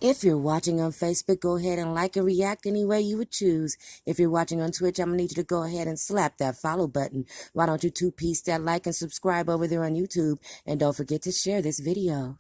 If you're watching on Facebook, go ahead and like and react any way you would choose. If you're watching on Twitch, I'm going to need you to go ahead and slap that follow button. Why don't you two-piece that like and subscribe over there on YouTube? And don't forget to share this video.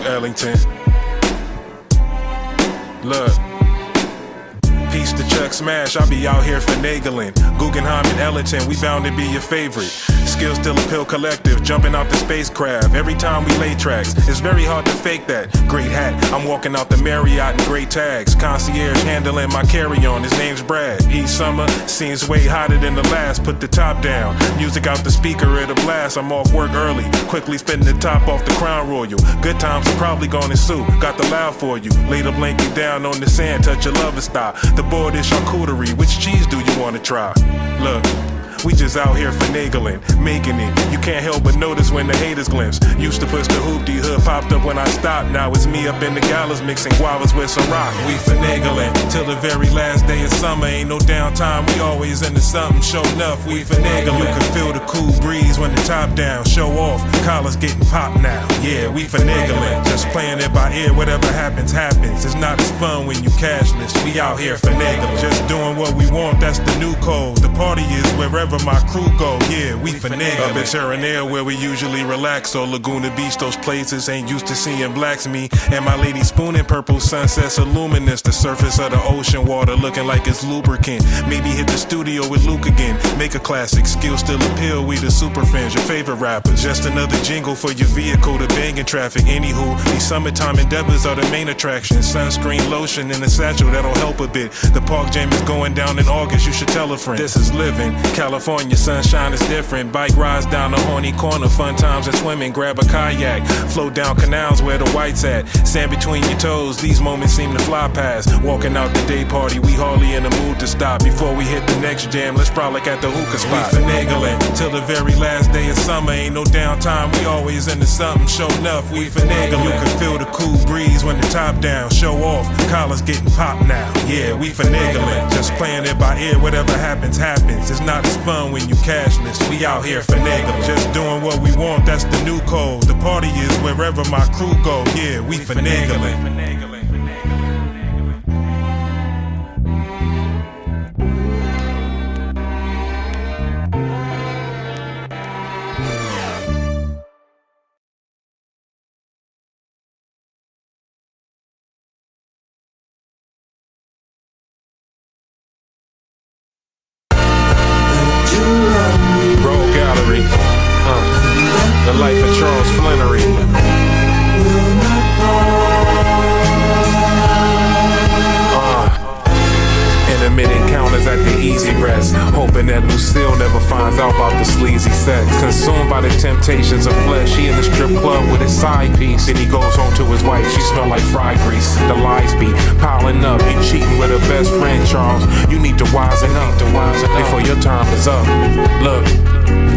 Ellington. Look. Piece to Chuck Smash, I be out here finagling. Guggenheim and Ellington, we bound to be your favorite. Skill still a pill collective, jumping out the spacecraft. Every time we lay tracks, it's very hard to fake that. Great hat, I'm walking out the Marriott in great tags. Concierge handling my carry-on, his name's Brad. Each summer, scenes way hotter than the last. Put the top down, music out the speaker at a blast. I'm off work early, quickly spitting the top off the Crown Royal. Good times are probably gonna ensue, got the loud for you. Later blink you down on the sand, touch your lover style. The board is charcuterie, which cheese do you wanna try? Look. We just out here finagling, making it. You can't help but notice when the haters glimpse. Used to push the hoopty, hood popped up when I stopped. Now it's me up in the galas mixing guavas with some rock. We finagling till the very last day of summer. Ain't no downtime, we always into something. Show enough, we finagling. You can feel the cool breeze when the top down. Show off, collars getting popped now. Yeah, we finagling. Just playing it by ear, whatever happens, happens. It's not as fun when you cashless. We out here finagling. Just doing what we want, that's the new code. The party is wherever my crew go, yeah, we finagling. Up in Terranea where we usually relax, or Laguna Beach, those places ain't used to seeing blacks. Me and my lady spooning purple sunsets are luminous. The surface of the ocean water looking like it's lubricant. Maybe hit the studio with Luke again, make a classic. Skill still appeal, we the super fans, your favorite rappers. Just another jingle for your vehicle to bang in traffic. Anywho, these summertime endeavors are the main attraction. Sunscreen, lotion, and a satchel that'll help a bit. The park jam is going down in August, you should tell a friend. This is living, California sunshine is different. Bike rides down the horny corner, fun times and swimming. Grab a kayak, float down canals where the white's at. Sand between your toes, these moments seem to fly past. Walking out the day party, we hardly in the mood to stop. Before we hit the next jam, let's frolic at the hookah spot. We finagling till the very last day of summer. Ain't no downtime, we always into something. Show enough, we finagling. You can feel the cool breeze when the top down. Show off, collars getting popped now. Yeah, we finagling. Just playing it by ear, whatever happens, happens. It's not as fun when you cashless. We out here finagling. Just doing what we want, that's the new code. The party is wherever my crew go. Yeah, we finagling. temptations of flesh. He in the strip club with his side piece. Then he goes home to his wife, she smell like fried grease. The lies be piling up, you cheating with her best friend, Charles. You need to wisen up before your time is up. Look,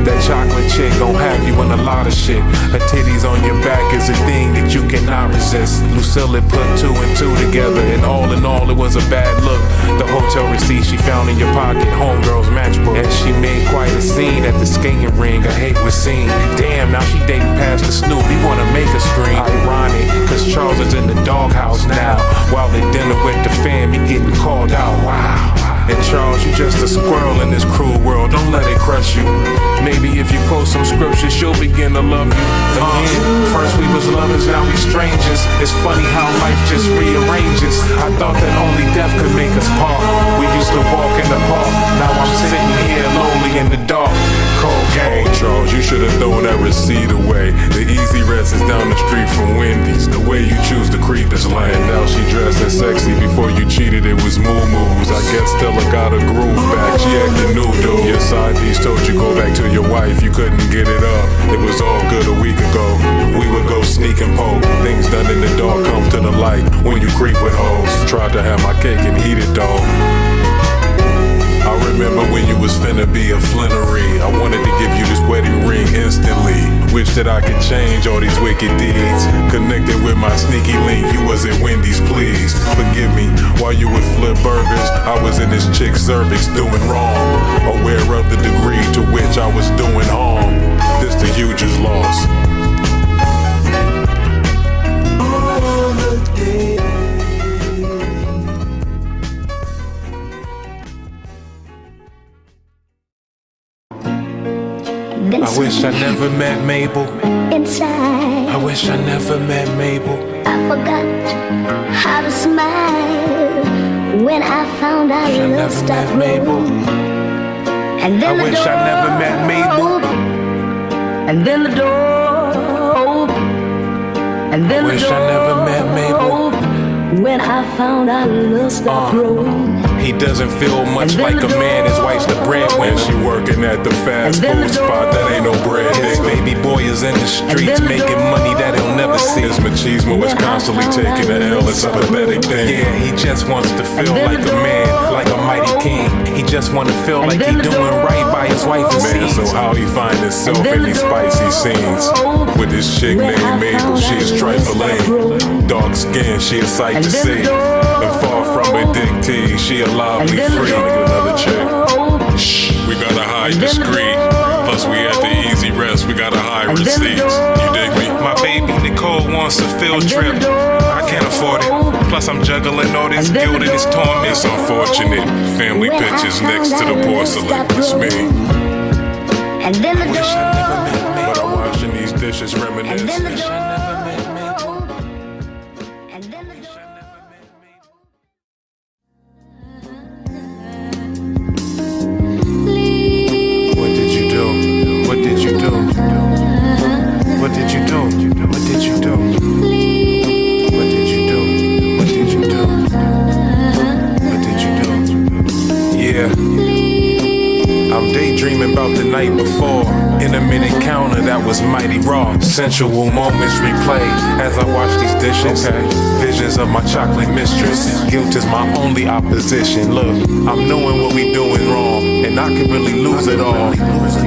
that chocolate chick gon' have you in a lot of shit. Her titties on your back is a thing that you cannot resist. Lucille put 2 and 2 together, and all in all it was a bad look. The hotel receipt she found in your pocket, homegirl's matchbook. And she made quite a scene at the skating ring, her hate was seen. Damn, now she dating past the Snoop, he wanna make her scream. Ironic, cause Charles is in the doghouse now. While they dinner with the fam, he getting called out, wow. And Charles, you just a squirrel in this cruel world, don't let it crush you. Maybe if you quote some scripture, she'll begin to love you again. First we was lovers, now we strangers. It's funny how life just rearranges. I thought that only death could make us part. We used to walk in the park, now I'm sitting here lonely in the dark. Cold game. Oh Charles, you should have thrown that receipt away. The easy rest is down the street from Wendy's. The way you choose to creep is lying. Now she dressed as sexy, before you cheated it was moo-moos. I guess Stella got her groove back, she acting new dude. Your side piece told you go back to your wife, you couldn't get it up. It was all good a week ago. We would go sneak and poke. Things done in the dark come to the light when you creep with hoes. Tried to have my cake and eat it though. I remember when you was finna be a flinnery. I wanted to give you this wedding ring instantly. Wish that I could change all these wicked deeds. Connected with my sneaky link, you was at Wendy's, please forgive me. While you would flip burgers, I was in this chick's cervix doing wrong. Aware of the degree to which I was doing harm. This the hugest loss. I wish I never met Mabel. Inside, I wish I never met Mabel. I forgot how to smile when I found out I love never stopped met Mabel. growing. And then I the wish door I never met Mabel. opened. And then the door opened. And then I the wish door I never met Mabel. opened. When I found out love stopped growing. He doesn't feel much And then like a the man, his wife's the breadwinner. And she working at the fast And then food the spot that ain't no bread. His baby boy is in the streets then the making money that he'll never see. His machismo is constantly taking the L. It's a pathetic thing. Yeah, he just wants to feel then like the a man, door like a mighty king. He just wanna feel like he then the doing door right by his wife and Man, so seeds. how he find himself And then in the these door spicy scenes with this chick when I named Mabel? found She is out trifling, love dark skin, she a sight And to then the see. door And far from addicted, she a lively then the free. door Nigga, another chick. Shh, we gotta hide then the discreet. Plus we at the easy rest, we gotta hide then the receipts. You dig me? My baby Nicole wants a field then trip. the door I can't afford it. Plus I'm juggling all this And then guilt the and this door torment. It's unfortunate. Family When I pictures found next to the out porcelain. love It's stopped me. And then the Wish I never door met But Mabel. I'm washing these dishes, And reminisce. then the Wish I never met Mabel. door And then the door What did you do? What did you do? What did you do? What did you do? What did you do? What did you do? What did you do? Yeah. I'm daydreaming about the night before. Intimate encounter that was mighty raw. Sensual moments replay as I wash these dishes. Visions of my chocolate mistress. Guilt is my only opposition. Look, I'm knowing what we doing wrong, and I could really lose it all.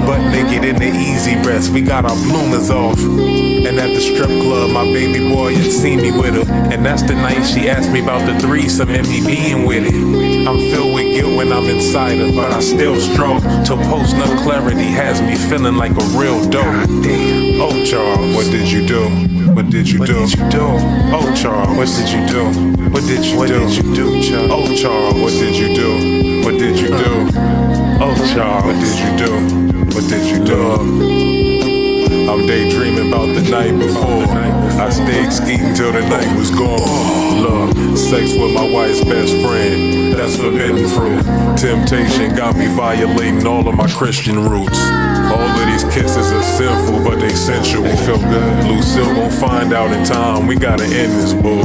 But naked in the easy rest, we got our bloomers off. And at the strip club, my baby boy had seen me with her. And that's the night she asked me about the threesome and me being with it. I'm filled with guilt when I'm inside her, but I still stroke. Till post-nut clarity has me feeling like a real dope. Damn. Oh, Charles, What did you do? what did you What do? did you do? Oh, Charles, What did you do? what did you What do? did you do, Charles? Oh, Charles, What did you do? What did you do? oh, Charles, What did you do? What did you do? I'm daydreaming about the night before. I stayed skeeting till the night was gone. Look, sex with my wife's best friend, that's forbidden fruit. Temptation got me violating all of my Christian roots. All of these kisses are sinful, but they sensual. They feel good. Lucille gon' find out in time, we gotta end this bull.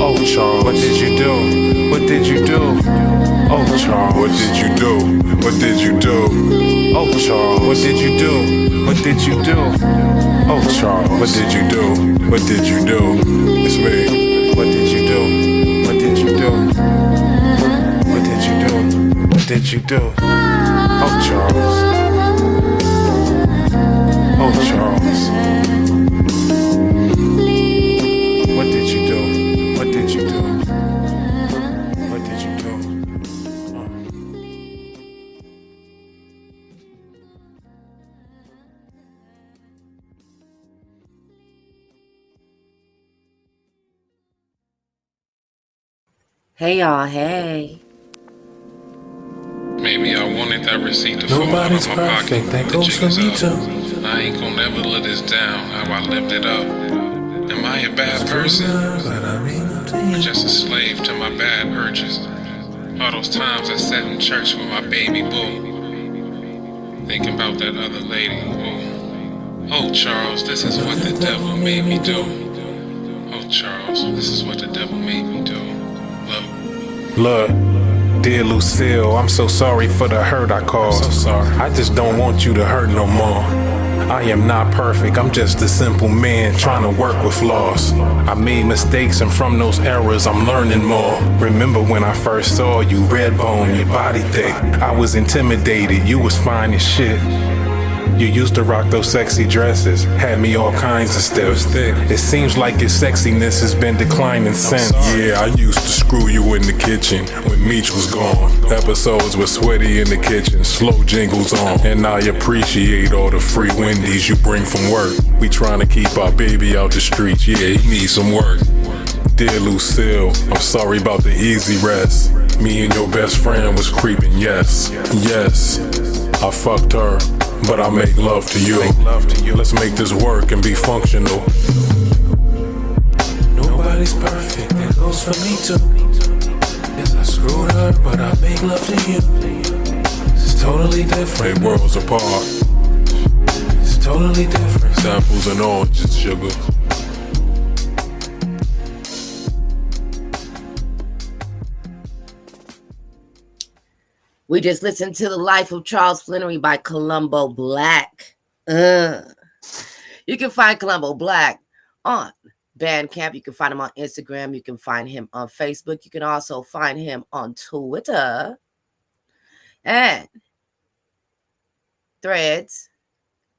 Oh, Charles, what did you do? What did you do? Oh, Charles, what did you do? What did you do? Oh, Charles, what did you do? What did you do? Oh, Charles, what did you do? What did you do? It's me. What did you do? What did you do? What did you do? What did you do? Oh, Charles. Oh, Charles. What did you do? What did you do? What did you do? Hey y'all, hey. Maybe I wanted that receipt to fall out Nobody's of my pocket. perfect, that The goes for jig me is too. up. I ain't gonna never let this down, how I lived it up. Am I a bad person? But I mean, Or just a slave to my bad urges? All those times I sat in church with my baby boo, thinking about that other lady. Oh, Charles, this is what the devil made me do. Oh, Charles, this is what the devil made me do. Look. Look, dear Lucille, I'm so sorry for the hurt I caused. I'm so sorry. I just don't want you to hurt no more. I am not perfect, I'm just a simple man trying to work with flaws. I made mistakes and from those errors I'm learning more. Remember when I first saw you, red bone, your body thick. I was intimidated, you was fine as shit. You used to rock those sexy dresses, had me all kinds of stiff. It seems like your sexiness has been declining since. Yeah, I used to screw you in the kitchen when Meech was gone. Episodes were sweaty in the kitchen, slow jingles on. And I appreciate all the free Wendy's you bring from work. We trying to keep our baby out the streets, yeah, he needs some work. Dear Lucille, I'm sorry about the easy rest. Me and your best friend was creeping, yes, yes. I fucked her, but I make love to you. Let's make this work and be functional. Nobody's perfect, that goes for me too. Yes, I screwed her, but I make love to you. It's totally different. They worlds apart. It's totally different. Samples and oranges, sugar. We just listened to The Life of Charles Flannery by Columbo Black. You can find Columbo Black on Bandcamp. You can find him on Instagram. You can find him on Facebook. You can also find him on Twitter and Threads,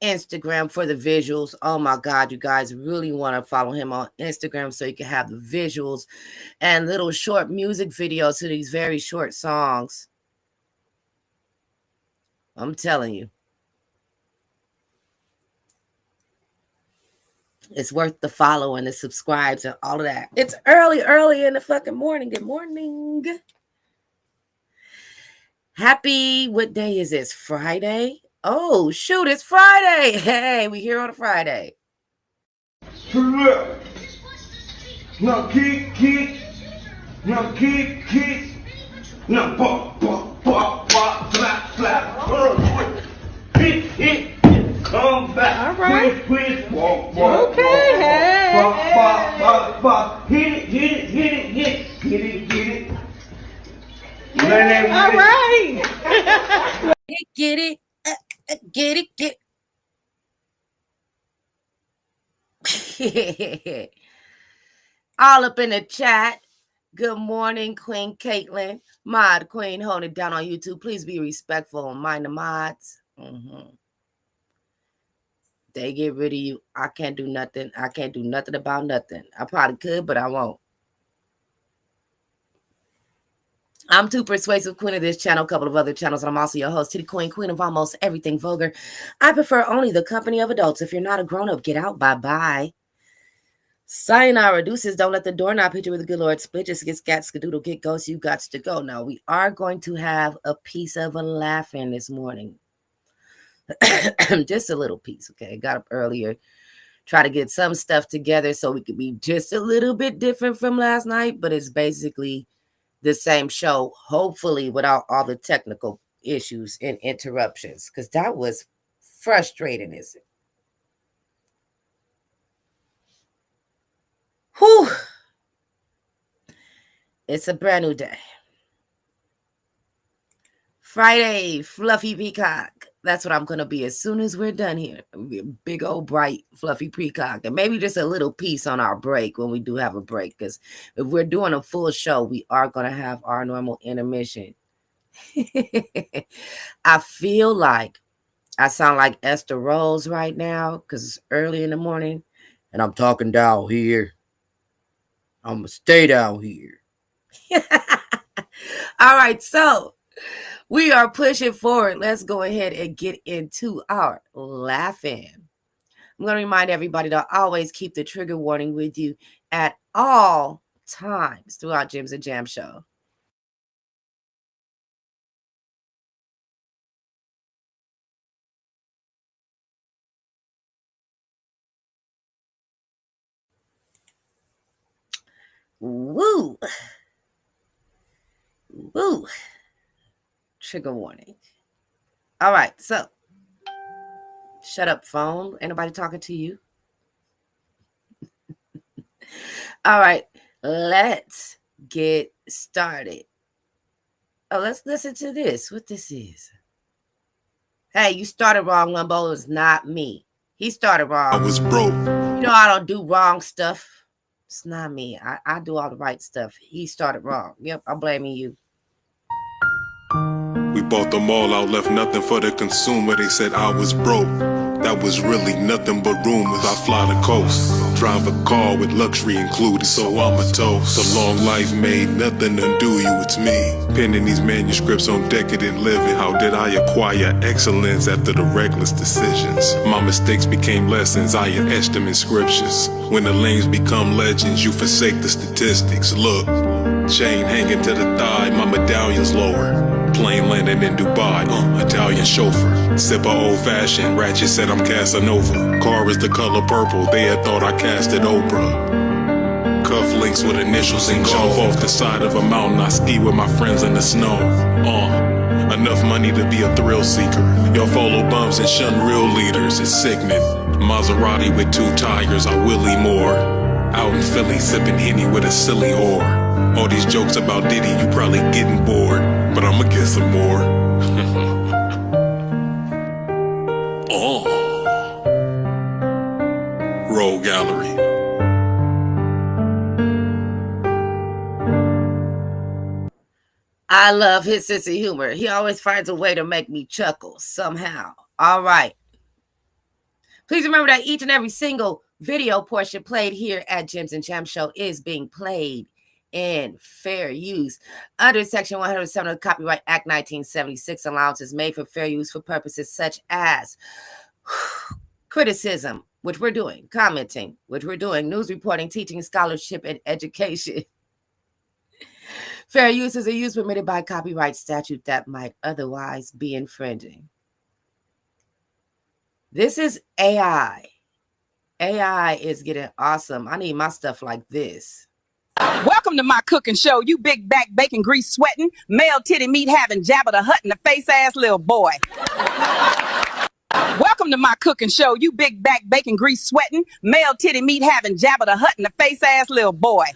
Instagram for the visuals. Oh my God, you guys really want to follow him on Instagram so you can have the visuals and little short music videos to these very short songs. I'm telling you. It's worth the follow and the subscribes and all of that. It's early in the fucking morning. Good morning. Happy, what day is this? Friday? Oh, shoot, it's Friday. Hey, we here on a Friday. No, kick. No, kick. No, pop, slap. Hit. Come back. All right. Quick, walk. Okay, hey. Pop. Hit it. All right. Get it. All up in the chat. Good morning, Queen Caitlin. Mod Queen, holding it down on YouTube. Please be respectful and mind the mods. They get rid of you. I can't do nothing. I can't do nothing about nothing. I probably could, but I won't. I'm Too Persuasive, queen of this channel, a couple of other channels, and I'm also your host, Titty queen of almost everything vulgar. I prefer only the company of adults. If you're not a grown-up, get out. Bye-bye. Sayonara, deuces, don't let the doorknob hit you with a good Lord split. Just get scat, skadoodle, get ghost, you got to go. Now, we are going to have a piece of a laugh-in this morning. Just a little piece, okay? Got up earlier, try to get some stuff together so we could be just a little bit different from last night, but it's basically the same show, hopefully without all the technical issues and interruptions, because that was frustrating, isn't it? Whew. It's a brand new day. Friday, fluffy peacock. That's what I'm going to be as soon as we're done here. I'm be a big old bright fluffy peacock. And maybe just a little piece on our break when we do have a break. Because if we're doing a full show, we are going to have our normal intermission. I feel like I sound like Esther Rose right now because it's early in the morning. And I'm talking down here. I'm going to stay down here. All right, so we are pushing forward. Let's go ahead and get into our laughing. I'm going to remind everybody to always keep the trigger warning with you at all times throughout Gems and Jam Show. Woo! Woo! Trigger warning. All right, so shut up, phone. Ain't nobody talking to you. All right, let's get started. Oh, let's listen to this. What this is? Hey, you started wrong, Lumbo. It's not me. He started wrong. I was broke. You know I don't do wrong stuff. It's not me. I do all the right stuff. He started wrong. Yep, I'm blaming you. We bought them all out, left nothing for the consumer. They said I was broke. That was really nothing but rumors. I fly the coast, drive a car with luxury included, so I'm a toast. A long life made nothing undo you, it's me. Penning these manuscripts on decadent living. How did I acquire excellence after the reckless decisions? My mistakes became lessons, I had etched them in scriptures. When the lanes become legends, you forsake the statistics. Look, chain hanging to the thigh, my medallion's lower. Plane landing in Dubai, Italian chauffeur. Sip a old-fashioned, ratchet said I'm Casanova. Car is the color purple, they had thought I casted Oprah. Cufflinks with initials and jump off the side of a mountain. I ski with my friends in the snow. Enough money to be a thrill seeker. Y'all follow bums and shun real leaders, it's sickening. Maserati with 2 tires, I Willie Moore. Out in Philly, sipping Henny with a silly whore. All these jokes about Diddy, you probably getting bored, but I'ma get some more. Roll gallery. I love his sense of humor. He always finds a way to make me chuckle somehow. All right. Please remember that each and every single video portion played here at Gems and Jam Show is being played in fair use. Under Section 107 of the Copyright Act 1976, allowances made for fair use for purposes such as criticism, which we're doing, commenting, which we're doing, news reporting, teaching, scholarship, and education. Fair use is a use permitted by copyright statute that might otherwise be infringing. This is AI. AI is getting awesome. I need my stuff like this. Welcome to my cooking show, you big back bacon grease sweating, male titty meat having Jabba the Hutt in the face ass little boy. Welcome to my cooking show, you big back bacon grease sweating, male titty meat having Jabba the Hutt in the face ass little boy.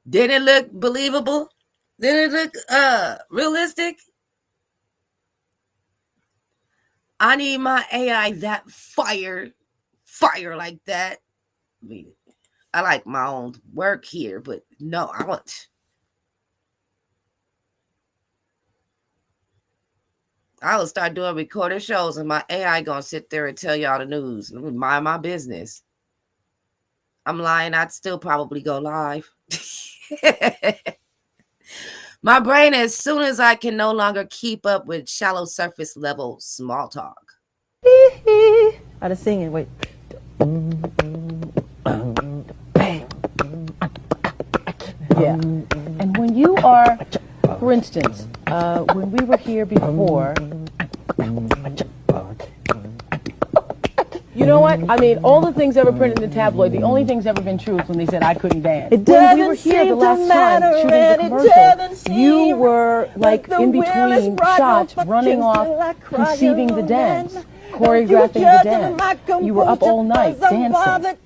Didn't it look believable? Didn't it look realistic? I need my AI that fire like that. I mean, I like my own work here, but no, I want. I will start doing recorded shows, and my AI gonna sit there and tell y'all the news. Mind my business. I'm lying. I'd still probably go live. My brain, as soon as I can no longer keep up with shallow surface level small talk. I was singing. Wait. Yeah. And when you are, for instance, when we were here before, you know what? I mean, all the things ever printed in the tabloid, the only thing's ever been true is when they said I couldn't dance. When we were here the last time shooting the commercial, you were like in between shots, running off, conceiving the dance, choreographing the dance. You were up all night dancing.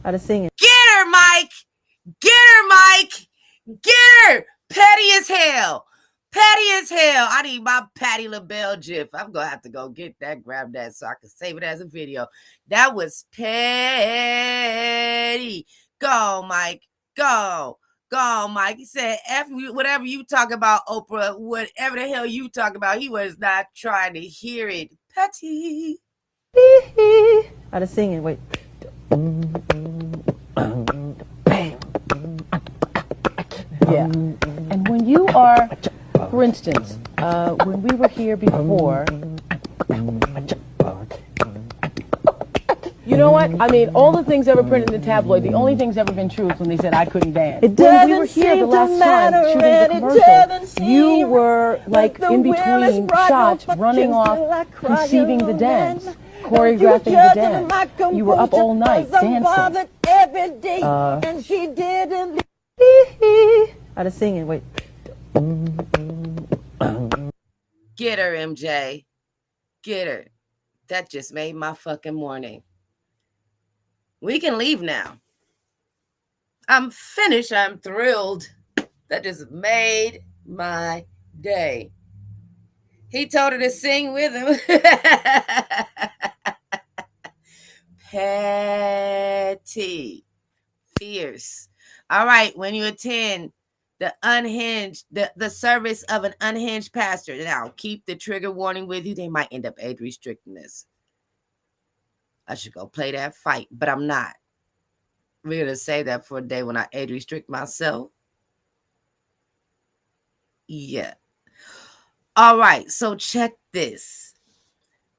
How to sing it. Get her, Mike. Get her, Mike. Get her. Petty as hell. Petty as hell. I need my Patti LaBelle gif. I'm going to have to go get that, grab that so I can save it as a video. That was petty. Go, Mike. Go. Go, Mike. He said, F whatever you talk about, Oprah, whatever the hell you talk about, he was not trying to hear it. Petty. How to sing it. Wait. Yeah. And when you are, for instance, when we were here before, you know what? I mean, all the things ever printed in the tabloid, the only thing's ever been true is when they said I couldn't dance. When we were here the last time shooting the commercial, you were like in between shots, running off, conceiving the dance, choreographing the dance. You were up all night dancing. And she didn't. How to sing it? Wait. Get her, MJ. Get her. That just made my fucking morning. We can leave now. I'm finished. I'm thrilled. That just made my day. He told her to sing with him. Petty. Fierce. All right, when you attend the unhinged, the service of an unhinged pastor, now keep the trigger warning with you. They might end up age restricting this. I should go play that fight, but I'm not. We're going to save that for a day when I age restrict myself. Yeah. All right, so check this.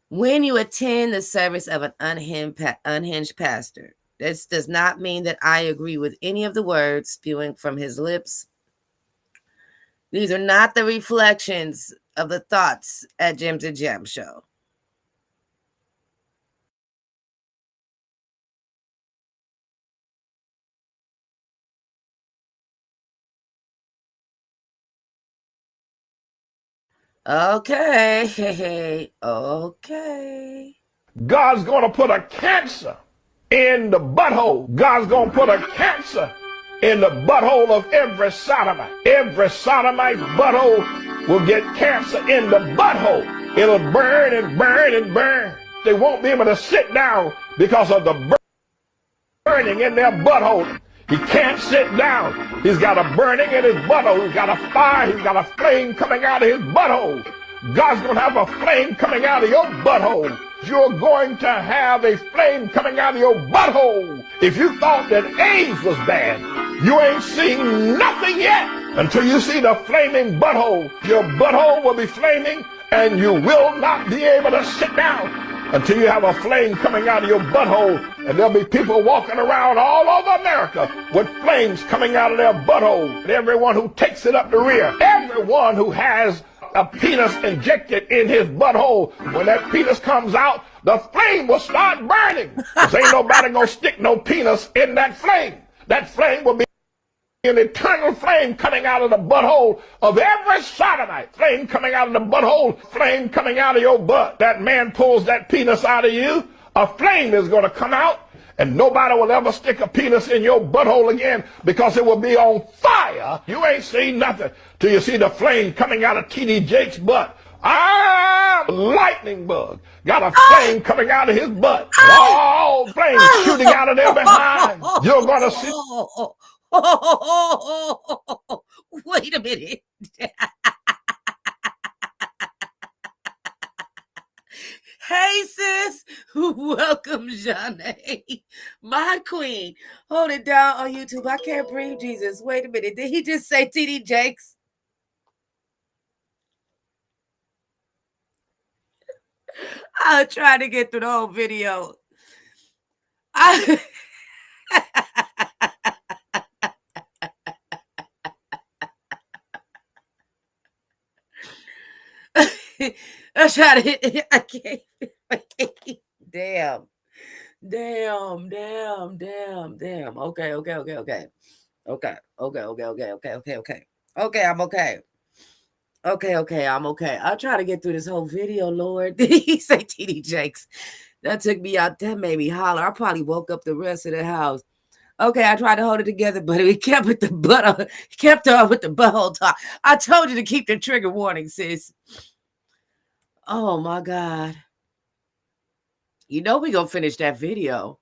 When you attend the service of an unhinged pastor, this does not mean that I agree with any of the words spewing from his lips. These are not the reflections of the thoughts at Jim's and Jam Show. Okay. Okay. God's going to put a cancer in the butthole. God's going to put a cancer in the butthole of every sodomite. Every sodomite's butthole will get cancer in the butthole. It'll burn and burn and burn. They won't be able to sit down because of the burning in their butthole. He can't sit down. He's got a burning in his butthole. He's got a fire. He's got a flame coming out of his butthole. God's going to have a flame coming out of your butthole. You're going to have a flame coming out of your butthole. If you thought that AIDS was bad, you ain't seen nothing yet until you see the flaming butthole. Your butthole will be flaming and you will not be able to sit down until you have a flame coming out of your butthole. And there'll be people walking around all over America with flames coming out of their butthole. And everyone who takes it up the rear, everyone who has a penis injected in his butthole, when that penis comes out, the flame will start burning. Because ain't nobody gonna stick no penis in that flame. That flame will be an eternal flame coming out of the butthole of every sodomite. Flame coming out of the butthole, flame coming out of your butt. That man pulls that penis out of you, a flame is going to come out, and nobody will ever stick a penis in your butthole again because it will be on fire. You ain't seen nothing till you see the flame coming out of T.D. Jake's butt. Lightning bug got a flame coming out of his butt. All flames shooting out of there behind. You're going to see. Wait a minute. Hey, sis. Welcome, Janae. My queen. Hold it down on YouTube. I can't breathe, Jesus. Wait a minute. Did he just say T.D. Jakes? I'll try to get through the whole video. I'm trying to. I can't. Damn. Okay. Okay, I'm okay. Okay, I'm okay. I'll try to get through this whole video, Lord. Did he say T.D. Jakes? That took me out. That made me holler. I probably woke up the rest of the house. Okay, I tried to hold it together, but we kept with the butt. Kept on with the butthole talk. I told you to keep the trigger warning, sis. Oh my God. You know we gonna finish that video.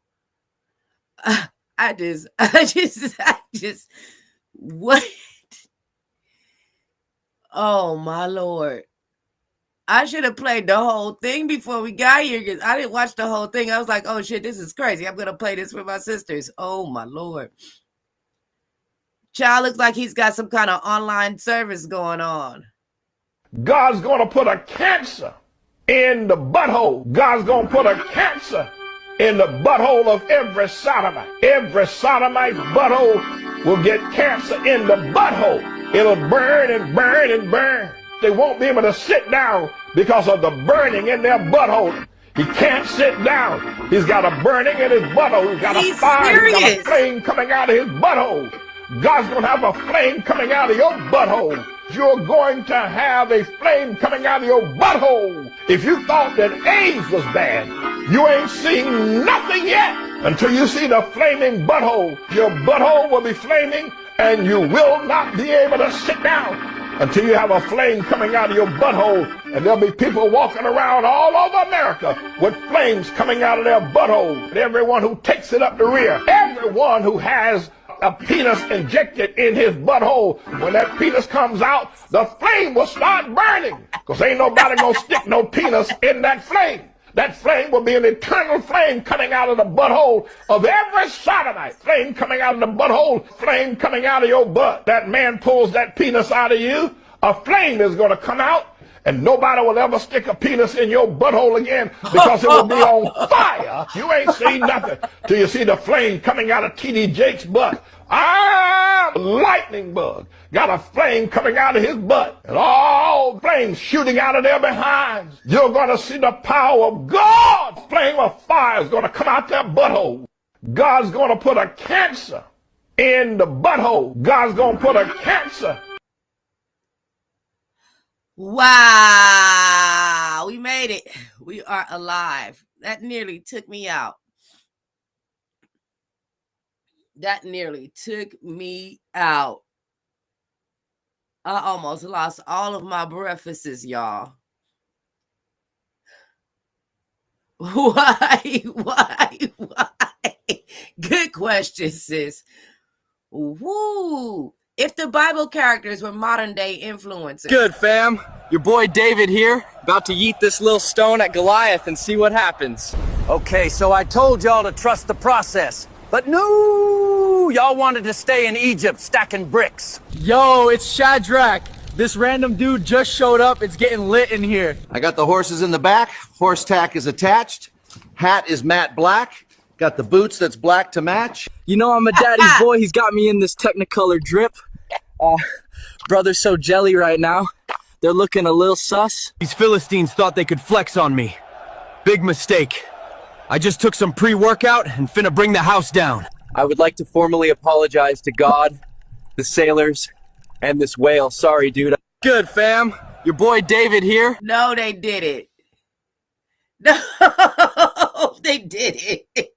I just, what? Oh my Lord. I should have played the whole thing before we got here because I didn't watch the whole thing. I was like, oh shit, this is crazy. I'm going to play this with my sisters. Oh my Lord. Child looks like he's got some kind of online service going on. God's going to put a cancer in the butthole. God's going to put a cancer in the butthole of every sodomite. Every sodomite's butthole will get cancer in the butthole. It'll burn and burn and burn. They won't be able to sit down because of the burning in their butthole. He can't sit down. He's got a burning in his butthole. He's got a fire. He's got a flame coming out of his butthole. God's going to have a flame coming out of your butthole. You're going to have a flame coming out of your butthole. If you thought that AIDS was bad, you ain't seen nothing yet until you see the flaming butthole. Your butthole will be flaming and you will not be able to sit down until you have a flame coming out of your butthole. And there'll be people walking around all over America with flames coming out of their butthole. And everyone who takes it up the rear, everyone who has a penis injected in his butthole, when that penis comes out, the flame will start burning. Because ain't nobody gonna stick no penis in that flame. That flame will be an eternal flame coming out of the butthole of every sodomite. Flame coming out of the butthole, flame coming out of your butt. That man pulls that penis out of you, a flame is going to come out, and nobody will ever stick a penis in your butthole again because it will be on fire. You ain't seen nothing till you see the flame coming out of T.D. Jake's butt. Lightning bug got a flame coming out of his butt and all flames shooting out of their behinds. You're going to see the power of God. Flame of fire is going to come out their butthole. God's going to put a cancer in the butthole. God's going to put a cancer. Wow, we made it. We are alive. That nearly took me out. That nearly took me out. I almost lost all of my breakfasts, y'all. Why? Good question, sis. Woo. If the Bible characters were modern day influencers. Good, fam. Your boy David here, about to yeet this little stone at Goliath and see what happens. Okay, so I told y'all to trust the process. But no, y'all wanted to stay in Egypt stacking bricks. Yo, it's Shadrach. This random dude just showed up. It's getting lit in here. I got the horses in the back. Horse tack is attached. Hat is matte black. Got the boots that's black to match. You know I'm a daddy's boy. He's got me in this Technicolor drip. Brother's so jelly right now. They're looking a little sus. These Philistines thought they could flex on me. Big mistake. I just took some pre-workout and finna bring the house down. I would like to formally apologize to God, the sailors, and this whale. Sorry, dude. Good, fam. Your boy David here. No, they did it. No, they did it.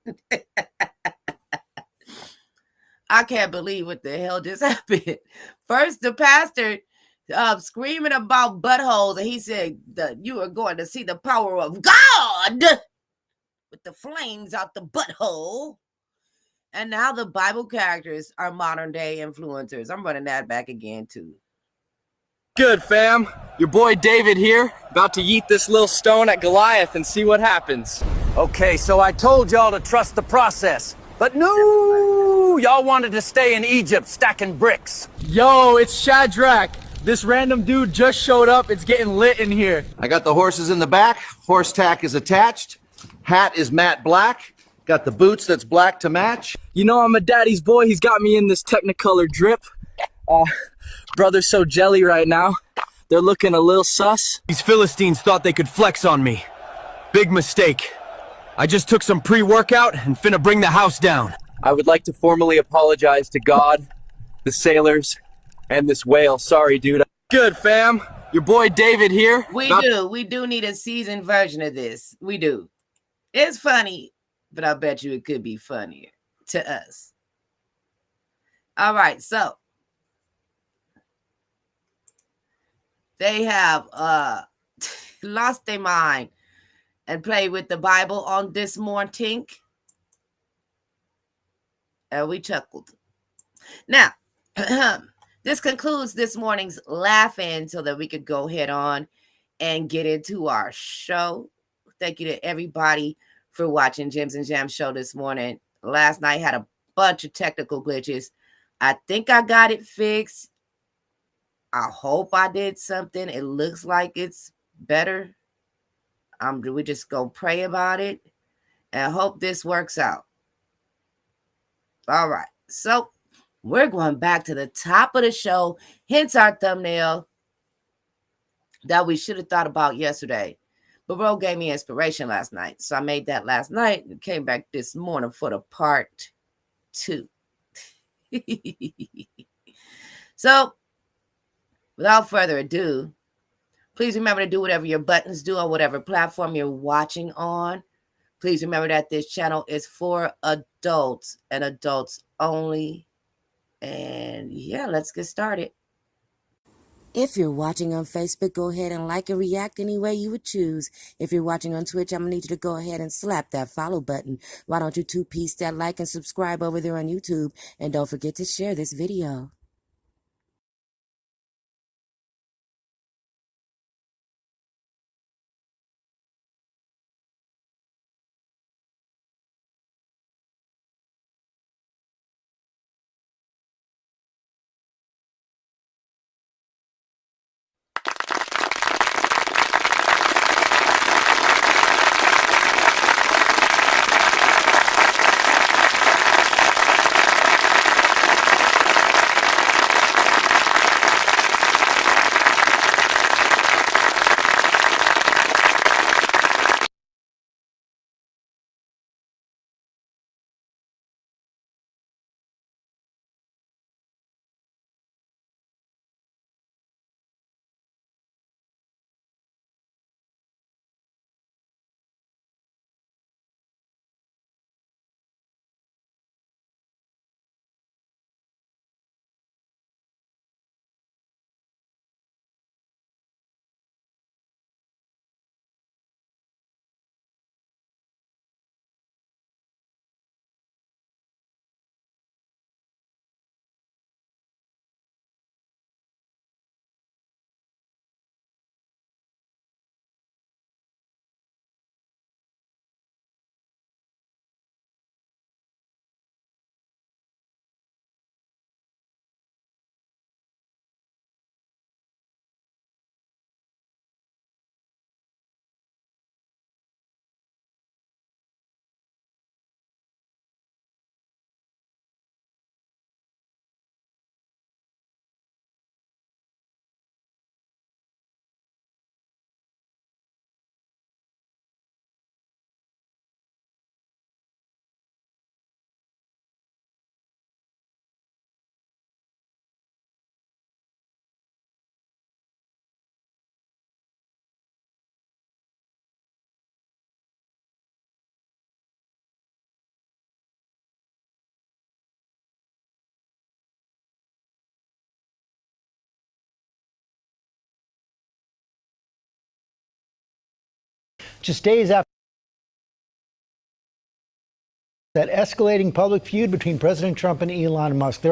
I can't believe what the hell just happened. First, the pastor screaming about buttholes, and he said that you are going to see the power of God with the flames out the butthole. And now the Bible characters are modern day influencers. I'm running that back again too. Good, fam. Your boy David here, about to yeet this little stone at Goliath and see what happens. Okay, so I told y'all to trust the process. But no, y'all wanted to stay in Egypt stacking bricks. Yo, it's Shadrach. This random dude just showed up. It's getting lit in here. I got the horses in the back. Horse tack is attached. Hat is matte black. Got the boots that's black to match. You know I'm a daddy's boy. He's got me in this Technicolor drip. Brother's so jelly right now. They're looking a little sus. These Philistines thought they could flex on me. Big mistake. I just took some pre-workout and finna bring the house down. I would like to formally apologize to God, the sailors, and this whale. Sorry, dude. Good, fam. Your boy David here. We do need a seasoned version of this. We do. It's funny, but I bet you it could be funnier to us. All right, so they have lost their mind and played with the Bible on this morning. And we chuckled. Now, this concludes this morning's laugh-in so that we could go head on and get into our show. Thank you to everybody for watching Gems and Jams show this morning. Last night had a bunch of technical glitches. I think I got it fixed. I hope I did something. It looks like it's better. We just go pray about it and hope this works out. All right. So we're going back to the top of the show, hence our thumbnail that we should have thought about yesterday. But Bro gave me inspiration last night. So I made that last night and came back this morning for the part 2. So without further ado, please remember to do whatever your buttons do on whatever platform you're watching on. Please remember that this channel is for adults and adults only. And yeah, let's get started. If you're watching on Facebook, go ahead and like and react any way you would choose. If you're watching on Twitch, I'm going to need you to go ahead and slap that follow button. Why don't you two-piece that like and subscribe over there on YouTube? And don't forget to share this video. Just days after that escalating public feud between President Trump and Elon Musk,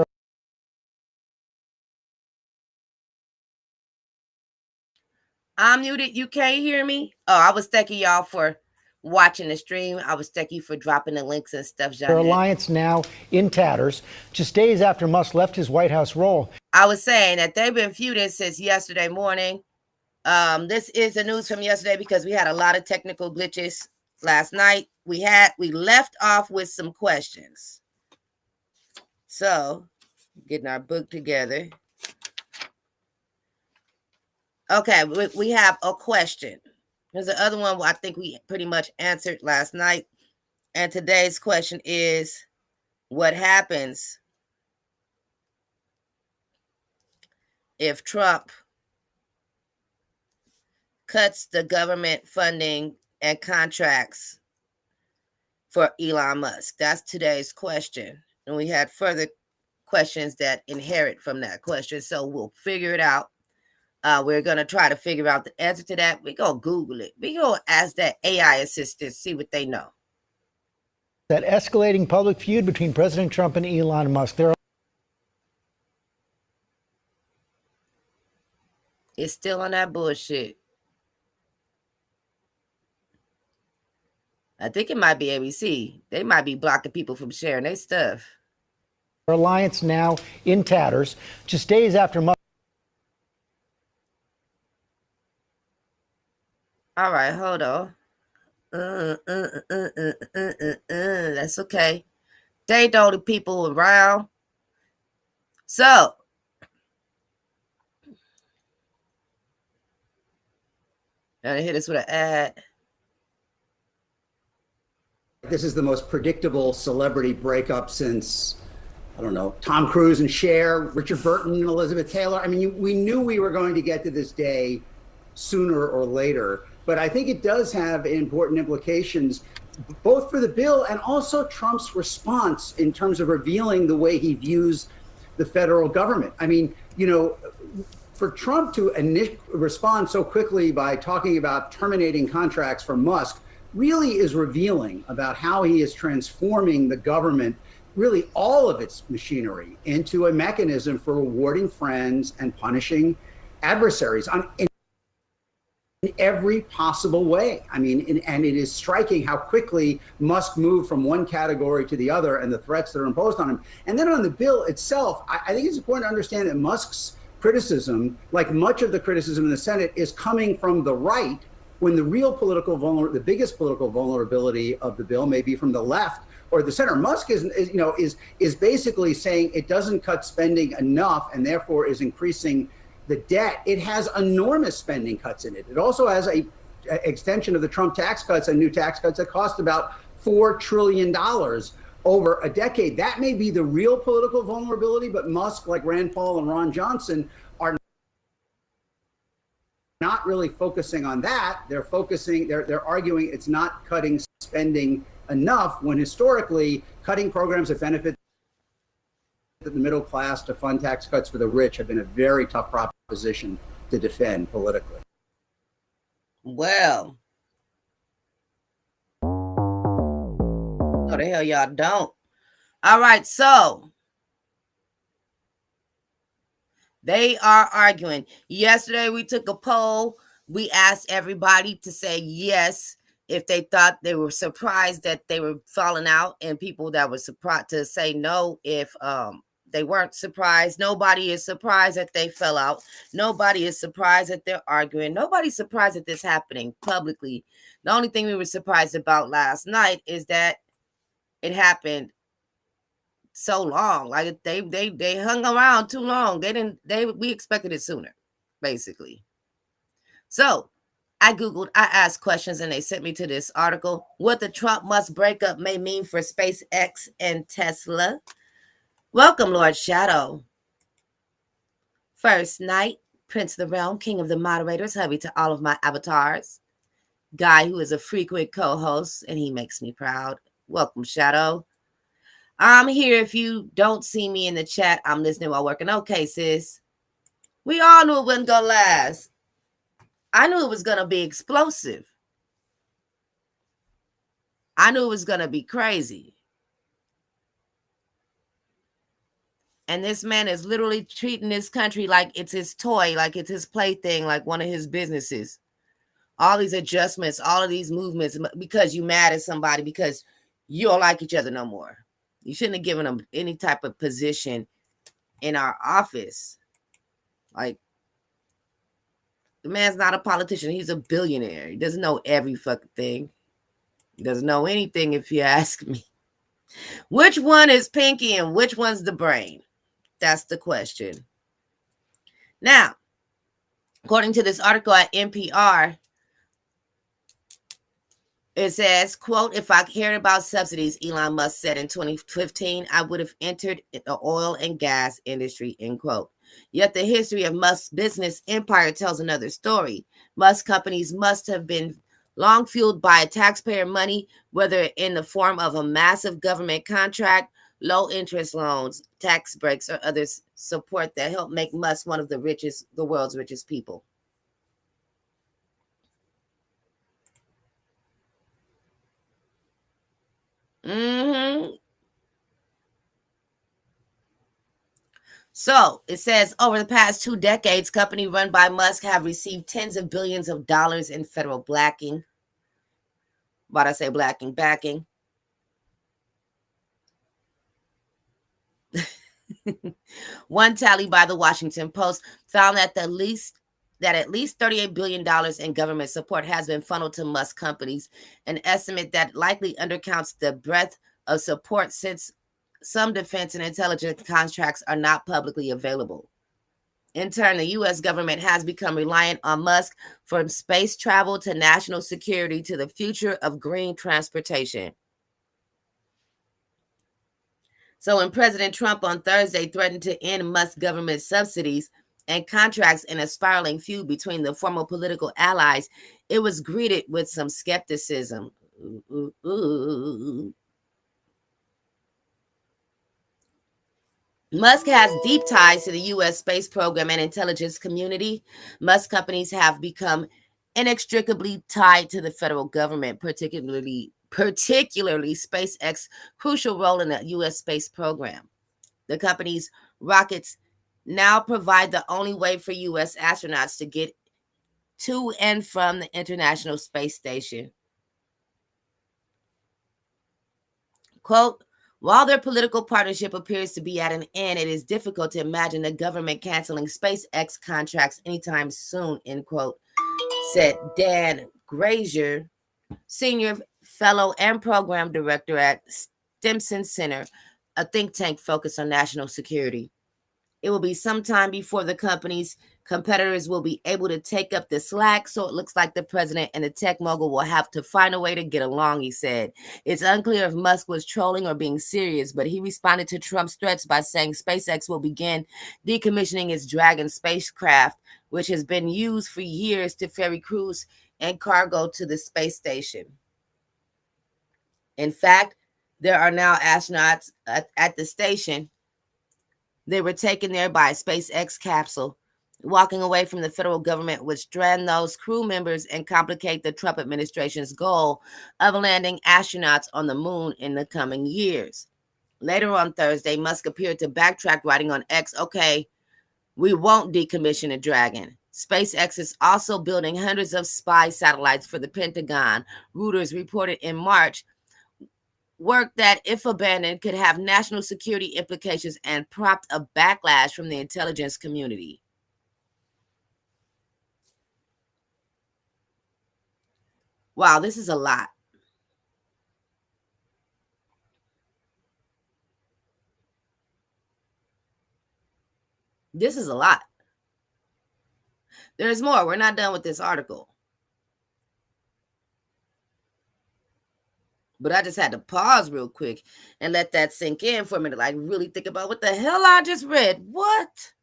I'm muted. You can't hear me? Oh, I was thanking y'all for watching the stream. I was thanking you for dropping the links and stuff. their alliance now in tatters, just days after Musk left his White House role. I was saying that they've been feuding since yesterday morning. This is the news from yesterday because we had a lot of technical glitches last night. We left off with some questions. So, getting our book together. Okay, we have a question. There's the other one I think we pretty much answered last night. And today's question is, what happens if Trump cuts the government funding and contracts for Elon Musk? That's today's question. And we had further questions that inherit from that question. So we'll figure it out. We're going to try to figure out the answer to that. We're going to Google it. We're going to ask that AI assistant, see what they know. That escalating public feud between President Trump and Elon Musk. It's still on that bullshit. I think it might be ABC. They might be blocking people from sharing their stuff. Alliance now in tatters, just days after Musk. All right, hold on. That's okay. They know the people around. So, gonna hit us with an ad. This is the most predictable celebrity breakup since, I don't know, Tom Cruise and Cher, Richard Burton and Elizabeth Taylor. I mean, we knew we were going to get to this day sooner or later, but I think it does have important implications both for the bill and also Trump's response in terms of revealing the way he views the federal government. I mean, you know, for Trump to respond so quickly by talking about terminating contracts for Musk really is revealing about how he is transforming the government, really all of its machinery, into a mechanism for rewarding friends and punishing adversaries in every possible way. I mean, and it is striking how quickly Musk moved from one category to the other and the threats that are imposed on him. And then on the bill itself, I think it's important to understand that Musk's criticism, like much of the criticism in the Senate, is coming from the right, when the real the biggest political vulnerability of the bill may be from the left or the center. Musk is basically saying it doesn't cut spending enough and therefore is increasing the debt. It has enormous spending cuts in it. It also has a extension of the Trump tax cuts and new tax cuts that cost about $4 trillion over a decade. That may be the real political vulnerability, but Musk, like Rand Paul and Ron Johnson, are not really focusing on that. They're arguing it's not cutting spending enough, when historically cutting programs that benefit the middle class to fund tax cuts for the rich have been a very tough proposition to defend politically. Well, no, the hell y'all don't. All right, so they are arguing. Yesterday, we took a poll. We asked everybody to say yes if they thought they were surprised that they were falling out, and people that were surprised to say no if they weren't surprised. Nobody is surprised that they fell out. Nobody is surprised that they're arguing. Nobody's surprised at this happening publicly. The only thing we were surprised about last night is that it happened so long. Like they hung around too long. We expected it sooner, basically. So I asked questions, and they sent me to this article. What the Trump-Musk breakup may mean for SpaceX and Tesla. Welcome, Lord Shadow. First Night, Prince of the Realm, King of the Moderators, hubby to all of my avatars. Guy who is a frequent co-host, and he makes me proud. Welcome, Shadow. I'm here. If you don't see me in the chat, I'm listening while working. Okay, sis. We all knew it wasn't going to last. I knew it was going to be explosive. I knew it was going to be crazy. And this man is literally treating this country like it's his toy, like it's his plaything, like one of his businesses. All these adjustments, all of these movements, because you mad at somebody, because you don't like each other no more. You shouldn't have given him any type of position in our office. Like, the man's not a politician. He's a billionaire. He doesn't know every fucking thing. He doesn't know anything, if you ask me. Which one is Pinky and which one's the brain? That's the question. Now, according to this article at NPR, it says, quote, if I cared about subsidies, Elon Musk said in 2015, I would have entered the oil and gas industry, end quote. Yet the history of Musk's business empire tells another story. Musk companies must have been long fueled by taxpayer money, whether in the form of a massive government contract, low interest loans, tax breaks, or other support that help make Musk one of the world's richest people. So it says over the past 2 decades, companies run by Musk have received tens of billions of dollars in federal backing. Why'd I say backing? One tally by the Washington Post found that at least $38 billion in government support has been funneled to Musk companies, an estimate that likely undercounts the breadth of support since some defense and intelligence contracts are not publicly available. In turn, the U.S. government has become reliant on Musk from space travel to national security to the future of green transportation. So when President Trump on Thursday threatened to end Musk government subsidies and contracts in a spiraling feud between the former political allies, it was greeted with some skepticism. Musk has deep ties to the U.S. space program and intelligence community. Musk companies have become inextricably tied to the federal government, particularly SpaceX's crucial role in the U.S. space program. The company's rockets now provide the only way for U.S. astronauts to get to and from the International Space Station. Quote, while their political partnership appears to be at an end, it is difficult to imagine the government canceling SpaceX contracts anytime soon, end quote, said Dan Grazier, senior fellow and program director at Stimson Center, a think tank focused on national security. It will be some time before the company's competitors will be able to take up the slack, so it looks like the president and the tech mogul will have to find a way to get along, he said. It's unclear if Musk was trolling or being serious, but he responded to Trump's threats by saying SpaceX will begin decommissioning its Dragon spacecraft, which has been used for years to ferry crews and cargo to the space station. In fact, there are now astronauts at the station. They were taken there by a SpaceX capsule. Walking away from the federal government would strand those crew members and complicate the Trump administration's goal of landing astronauts on the moon in the coming years. Later on Thursday, Musk appeared to backtrack, writing on X, okay, we won't decommission a Dragon. SpaceX is also building hundreds of spy satellites for the Pentagon. Reuters reported in March, work that, if abandoned, could have national security implications and prompt a backlash from the intelligence community. Wow, this is a lot. This is a lot. There's more. We're not done with this article. But I just had to pause real quick and let that sink in for a minute. Like, really think about what the hell I just read. What?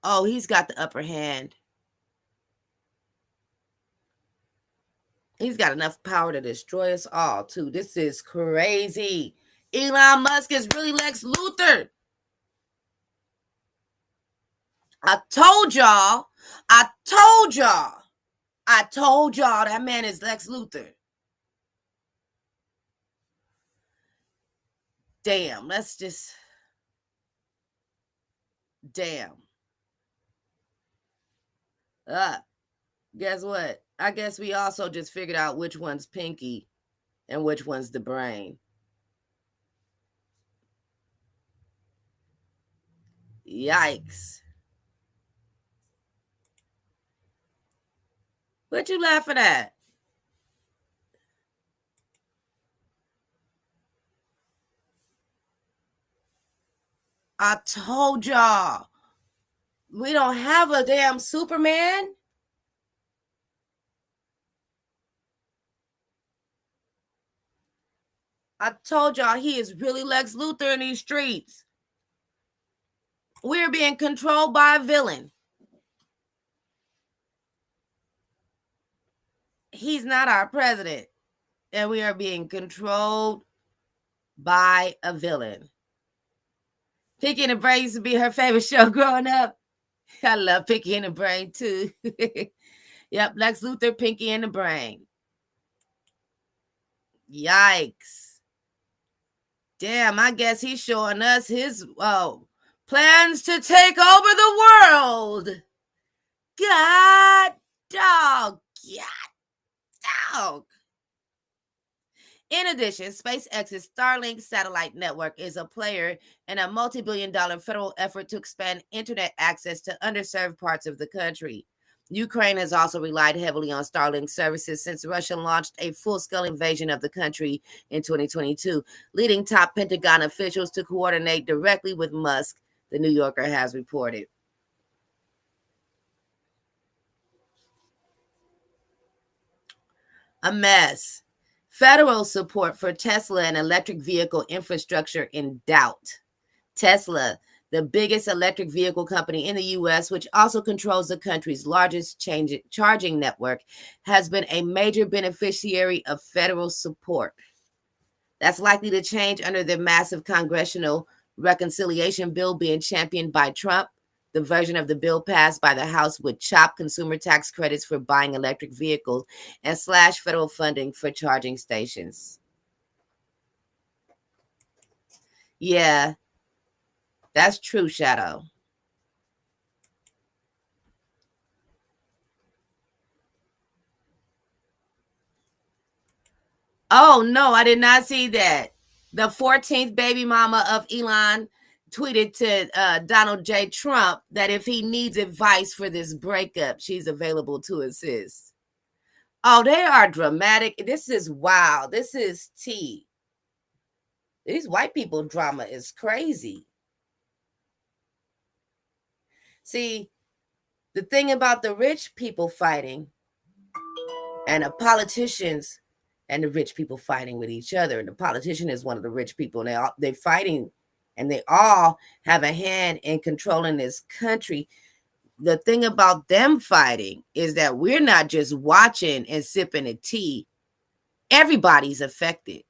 Oh, he's got the upper hand. He's got enough power to destroy us all, too. This is crazy. Elon Musk is really Lex Luthor. I told y'all that man is Lex Luthor. Damn, guess what? I guess we also just figured out which one's Pinky and which one's the brain. Yikes. What you laughing at? I told y'all. We don't have a damn Superman. I told y'all he is really Lex Luthor in these streets. We're being controlled by a villain. he's not our president, and we are being controlled by a villain. Pinky and the Brain used to be her favorite show growing up. I love Pinky and the Brain too. Yep, Lex Luthor, Pinky and the Brain. Yikes. Damn, I guess he's showing us his plans to take over the world. God dog. God dog. In addition, SpaceX's Starlink satellite network is a player in a multi-billion-dollar federal effort to expand internet access to underserved parts of the country. Ukraine has also relied heavily on Starlink services since Russia launched a full-scale invasion of the country in 2022, leading top Pentagon officials to coordinate directly with Musk, the New Yorker has reported. A mess. Federal support for Tesla and electric vehicle infrastructure in doubt. Tesla, the biggest electric vehicle company in the U.S., which also controls the country's largest charging network, has been a major beneficiary of federal support. That's likely to change under the massive congressional reconciliation bill being championed by Trump. The version of the bill passed by the House would chop consumer tax credits for buying electric vehicles and slash federal funding for charging stations. Yeah, that's true, Shadow. Oh, no, I did not see that. The 14th baby mama of Elon tweeted to Donald J. Trump that if he needs advice for this breakup, she's available to assist. Oh, they are dramatic. This is wow. This is tea. These white people drama is crazy. See, the thing about the rich people fighting and the politicians and the rich people fighting with each other, and the politician is one of the rich people, and they're fighting, and they all have a hand in controlling this country. The thing about them fighting is that we're not just watching and sipping a tea. Everybody's affected.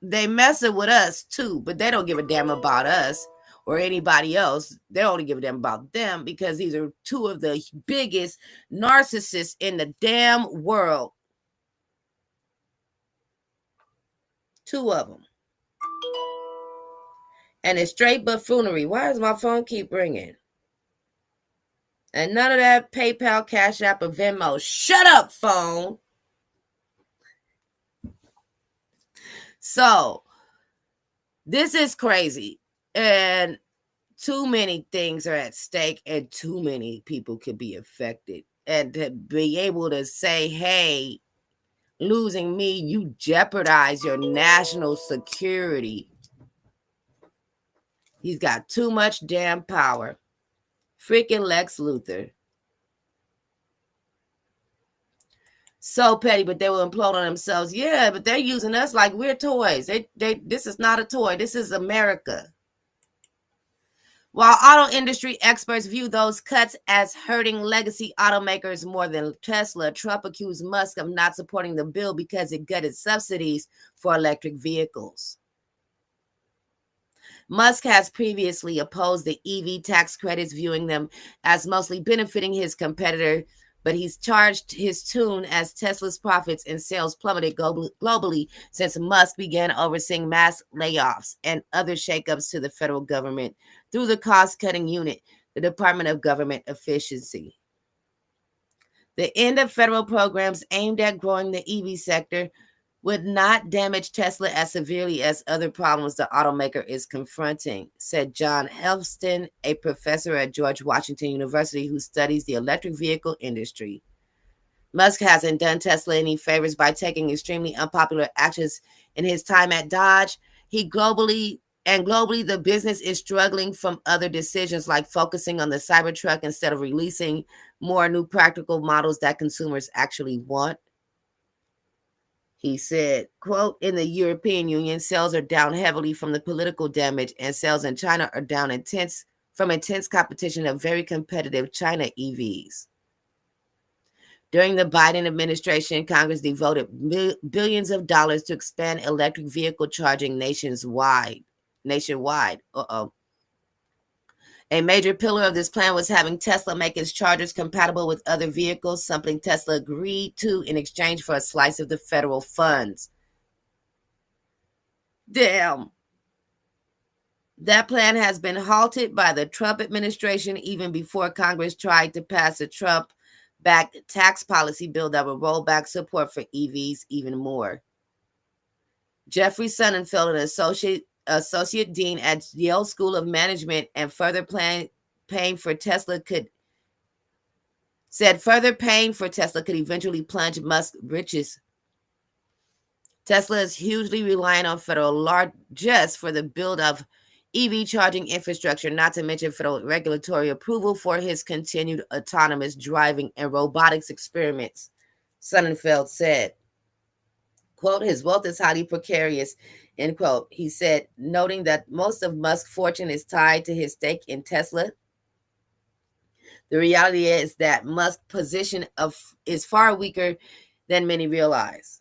They messing with us too, but they don't give a damn about us or anybody else. They only give a damn about them because these are two of the biggest narcissists in the damn world. Two of them. And it's straight buffoonery. Why does my phone keep ringing? And none of that PayPal, Cash App, or Venmo. Shut up, phone. So, this is crazy. And too many things are at stake, and too many people could be affected. And to be able to say, hey, losing me, you jeopardize your national security. He's got too much damn power. Freaking Lex Luthor. So petty, but they will implode on themselves. Yeah, but they're using us like we're toys. This is not a toy. This is America. While auto industry experts view those cuts as hurting legacy automakers more than Tesla, Trump accused Musk of not supporting the bill because it gutted subsidies for electric vehicles. Musk has previously opposed the EV tax credits, viewing them as mostly benefiting his competitor, but he's charged his tune as Tesla's profits and sales plummeted globally since Musk began overseeing mass layoffs and other shakeups to the federal government through the cost-cutting unit, the Department of Government Efficiency. The end of federal programs aimed at growing the EV sector would not damage Tesla as severely as other problems the automaker is confronting, said John Helfsten, a professor at George Washington University who studies the electric vehicle industry. Musk hasn't done Tesla any favors by taking extremely unpopular actions in his time at Dodge. Globally, the business is struggling from other decisions like focusing on the Cybertruck instead of releasing more new practical models that consumers actually want. He said, quote, in the European Union, sales are down heavily from the political damage, and sales in China are down from intense competition of very competitive China EVs. During the Biden administration, Congress devoted billions of dollars to expand electric vehicle charging nationwide. A major pillar of this plan was having Tesla make its chargers compatible with other vehicles, something Tesla agreed to in exchange for a slice of the federal funds. Damn. That plan has been halted by the Trump administration even before Congress tried to pass a Trump-backed tax policy bill that would roll back support for EVs even more. Jeffrey Sonnenfeld, an associate dean at Yale School of Management and further paying for Tesla could eventually plunge Musk's riches. Tesla is hugely reliant on federal largesse for the build of EV charging infrastructure, not to mention federal regulatory approval for his continued autonomous driving and robotics experiments, Sonnenfeld said. Quote, his wealth is highly precarious, end quote. He said, noting that most of Musk's fortune is tied to his stake in Tesla. The reality is that Musk's position is far weaker than many realize.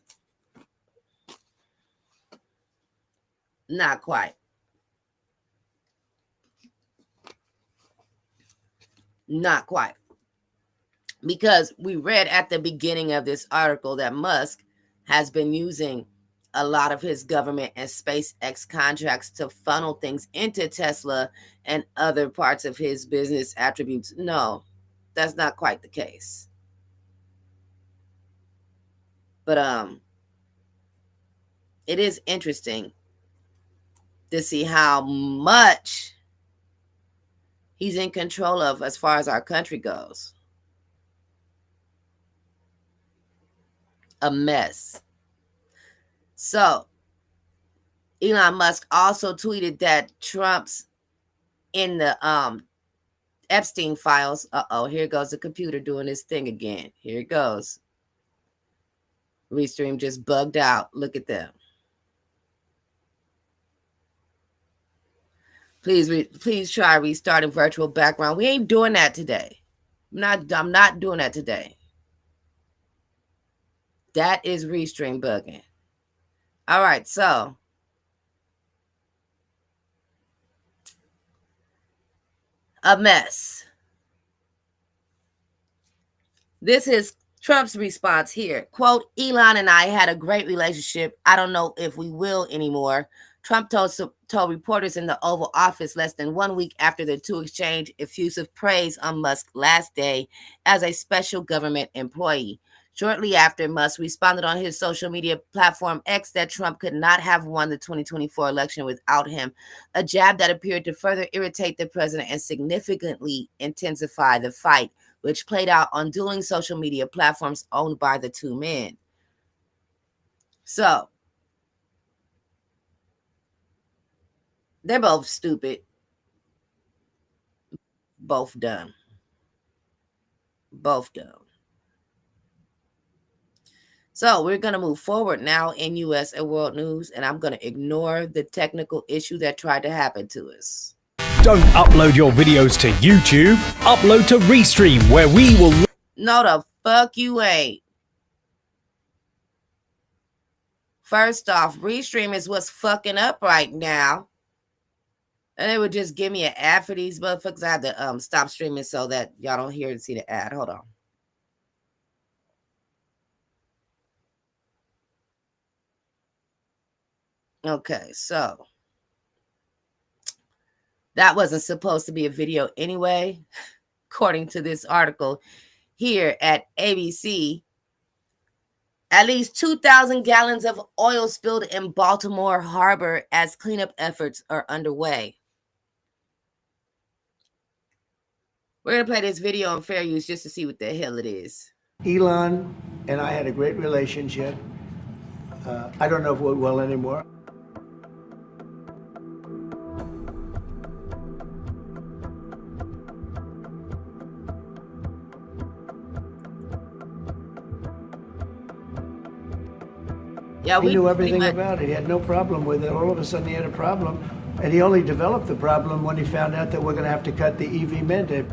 Not quite. Not quite. Because we read at the beginning of this article that Musk has been using a lot of his government and SpaceX contracts to funnel things into Tesla and other parts of his business attributes. No, that's not quite the case. But it is interesting to see how much he's in control of as far as our country goes. A mess. So, Elon Musk also tweeted that Trump's in the Epstein files. Uh-oh, here goes the computer doing this thing again. Here it goes. Restream just bugged out. Look at them. Please try restarting virtual background. We ain't doing that today. I'm not doing that today. That is Restream bugging. All right, so a mess. This is Trump's response here. Quote, Elon and I had a great relationship. I don't know if we will anymore. Trump told reporters in the Oval Office less than 1 week after the two exchanged effusive praise on Musk's last day as a special government employee. Shortly after, Musk responded on his social media platform X that Trump could not have won the 2024 election without him, a jab that appeared to further irritate the president and significantly intensify the fight, which played out on dueling social media platforms owned by the two men. So, they're both stupid, both dumb. Both dumb. So we're going to move forward now in U.S. and world news, and I'm going to ignore the technical issue that tried to happen to us. Don't upload your videos to YouTube. Upload to Restream, where we will... No, the fuck you ain't. First off, Restream is what's fucking up right now. And they would just give me an ad for these motherfuckers. I have to stop streaming so that y'all don't hear and see the ad. Hold on. Okay, so that wasn't supposed to be a video anyway, according to this article here at ABC. At least 2,000 gallons of oil spilled in Baltimore Harbor as cleanup efforts are underway. We're going to play this video on fair use just to see what the hell it is. Elon and I had a great relationship. I don't know if we're well anymore. Yeah, he knew everything about it. He had no problem with it. All of a sudden he had a problem, and he only developed the problem when he found out that we're going to have to cut the EV mandate.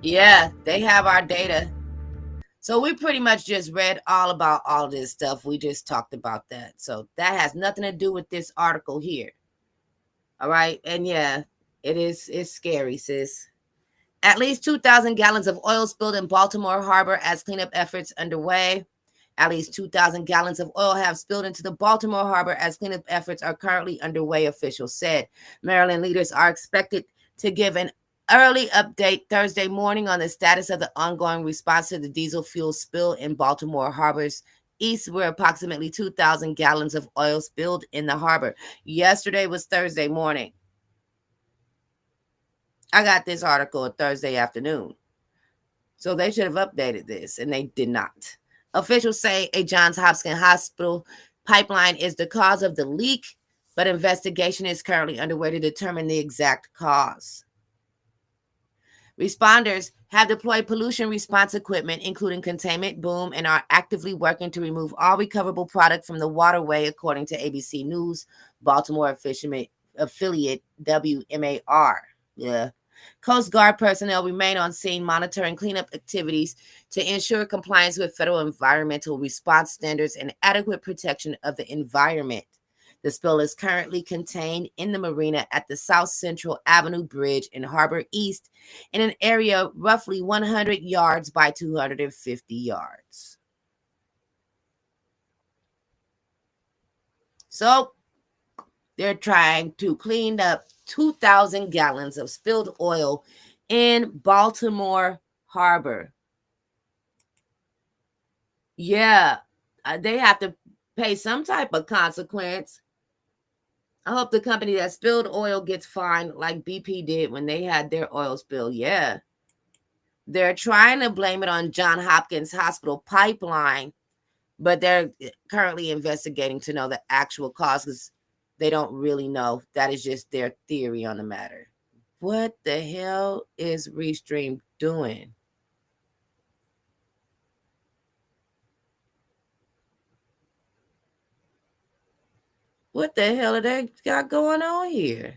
Yeah, they have our data. So we pretty much just read all about all this stuff. We just talked about that. So that has nothing to do with this article here. All right. And yeah, it's scary, sis. At least 2,000 gallons of oil spilled in Baltimore Harbor as cleanup efforts underway. At least 2,000 gallons of oil have spilled into the Baltimore Harbor as cleanup efforts are currently underway, officials said. Maryland leaders are expected to give an early update Thursday morning on the status of the ongoing response to the diesel fuel spill in Baltimore Harbor's east, where approximately 2,000 gallons of oil spilled in the harbor. Yesterday was Thursday morning. I got this article Thursday afternoon. So they should have updated this, and they did not. Officials say a Johns Hopkins Hospital pipeline is the cause of the leak, but investigation is currently underway to determine the exact cause. Responders have deployed pollution response equipment, including containment boom, and are actively working to remove all recoverable product from the waterway, according to ABC News Baltimore affiliate WMAR. Yeah. Coast Guard personnel remain on scene monitoring cleanup activities to ensure compliance with federal environmental response standards and adequate protection of the environment. The spill is currently contained in the marina at the South Central Avenue Bridge in Harbor East, in an area roughly 100 yards by 250 yards. So they're trying to clean up 2,000 gallons of spilled oil in Baltimore Harbor. Yeah, they have to pay some type of consequence. I hope the company that spilled oil gets fined like BP did when they had their oil spill. Yeah. They're trying to blame it on Johns Hopkins Hospital pipeline, but they're currently investigating to know the actual cause because they don't really know. That is just their theory on the matter. What the hell is Restream doing? What the hell are they got going on here?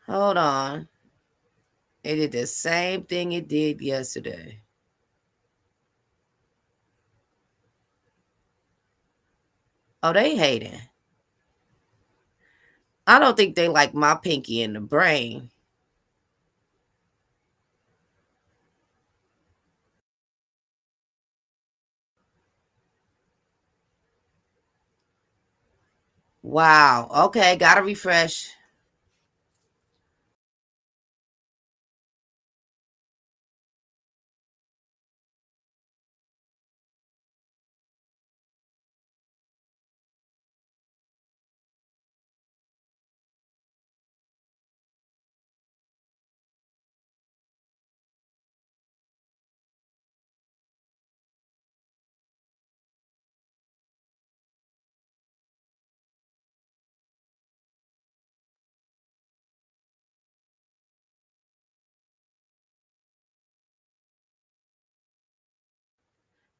Hold on. It did the same thing it did yesterday. Oh, they hating. I don't think they like my pinky in the brain. Wow. Okay, gotta refresh.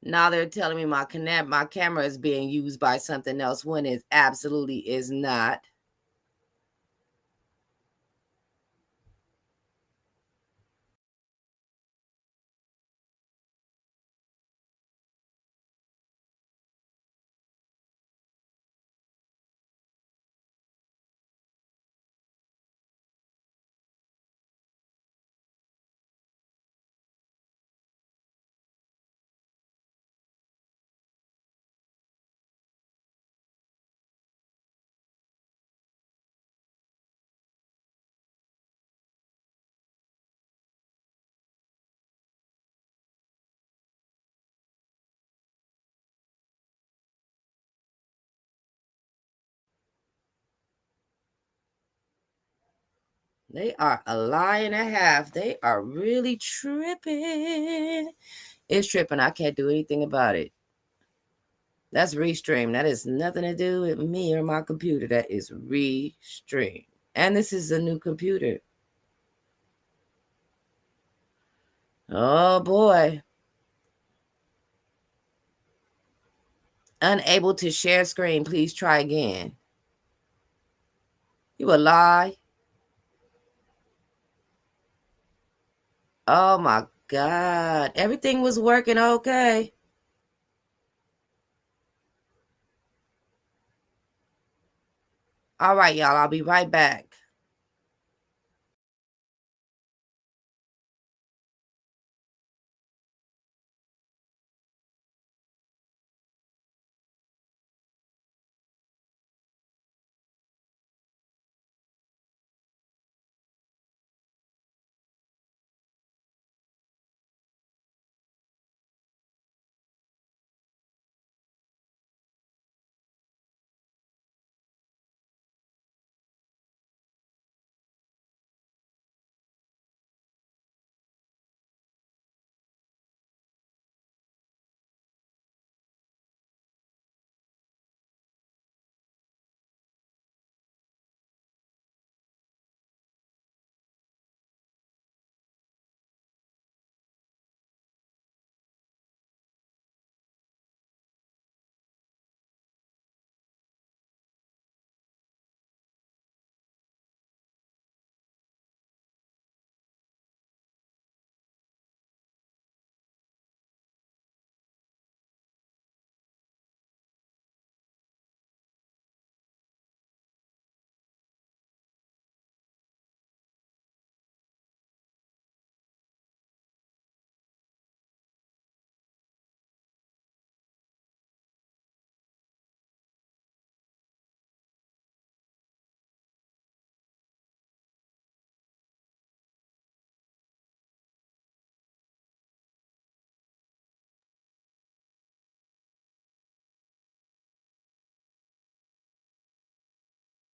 Now they're telling me my camera is being used by something else when it absolutely is not. They are a lie and a half. They are really tripping. It's tripping. I can't do anything about it. That's Restream. That has nothing to do with me or my computer. That is Restream. And this is a new computer. Oh boy. Unable to share screen. Please try again. You a lie. Oh my God. Everything was working okay. All right, y'all. I'll be right back.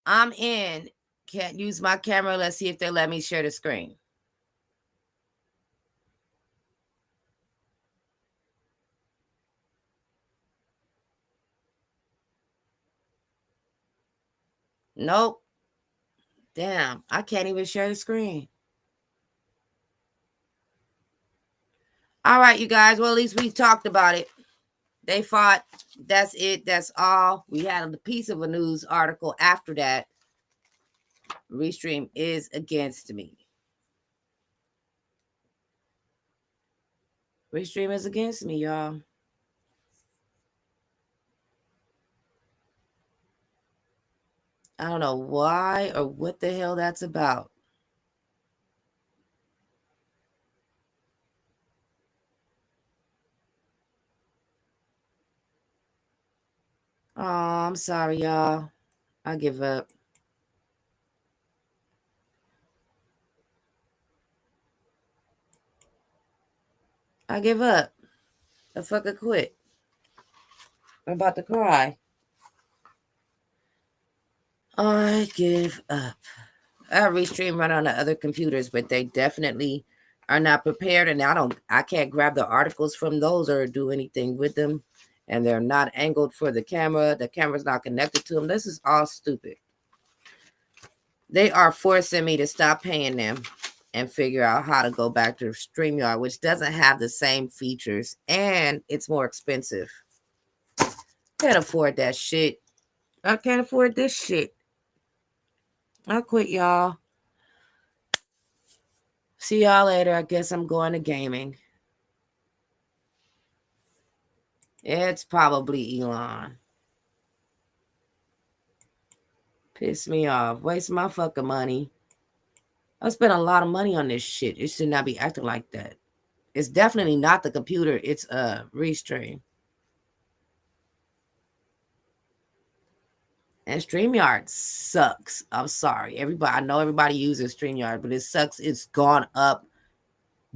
I'm in. Can't use my camera. Let's see if they let me share the screen. Nope. Damn, I can't even share the screen. All right, you guys. Well, at least we talked about it. They fought. That's it. That's all. We had a piece of a news article after that. Restream is against me. Restream is against me, y'all. I don't know why or what the hell that's about. Oh, I'm sorry, y'all. I give up. I give up. I fucking quit. I'm about to cry. I give up. I restream run on the other computers, but they definitely are not prepared, and I can't grab the articles from those or do anything with them, and they're not angled for the camera. The camera's not connected to them. This is all stupid. They are forcing me to stop paying them and figure out how to go back to StreamYard, which doesn't have the same features, and it's more expensive. Can't afford that shit. I can't afford this shit. I quit, y'all. See y'all later. I guess I'm going to gaming. It's probably Elon. Piss me off. Waste my fucking money. I spent a lot of money on this shit. It should not be acting like that. It's definitely not the computer. It's a Restream. And StreamYard sucks. I'm sorry. I know everybody uses StreamYard, but it sucks. It's gone up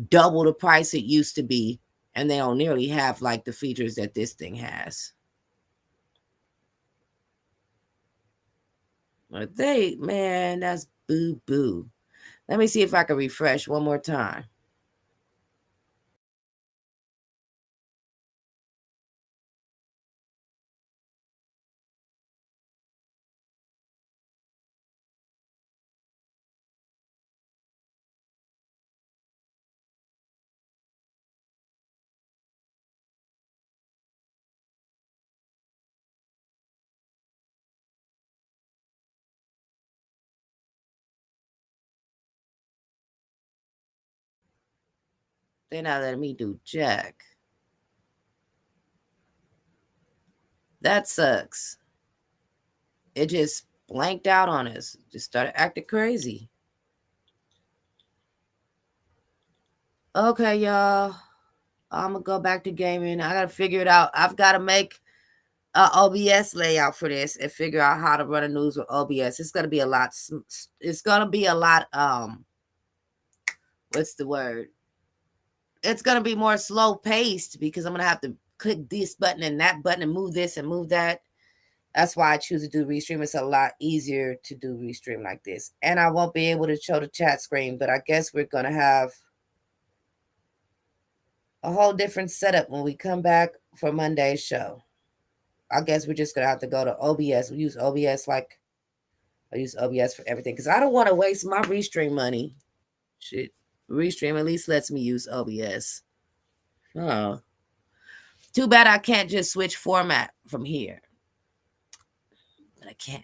double the price it used to be. And they don't nearly have like the features that this thing has. But man, that's boo-boo. Let me see if I can refresh one more time. They're not letting me do jack. That sucks. It just blanked out on us. Just started acting crazy. Okay, y'all. I'm going to go back to gaming. I got to figure it out. I've got to make an OBS layout for this and figure out how to run a news with OBS. It's going to be a lot. It's going to be a lot. What's the word? It's going to be more slow paced because I'm going to have to click this button and that button and move this and move that. That's why I choose to do Restream. It's a lot easier to do Restream like this. And I won't be able to show the chat screen, but I guess we're going to have a whole different setup when we come back for Monday's show. I guess we're just going to have to go to OBS. We use OBS like I use OBS for everything because I don't want to waste my Restream money. Shit. Restream at least lets me use OBS. Oh. Too bad I can't just switch format from here. But I can't.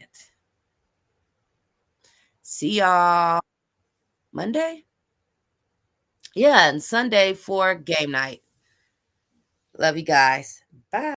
See y'all Monday? Yeah, and Sunday for game night. Love you guys. Bye.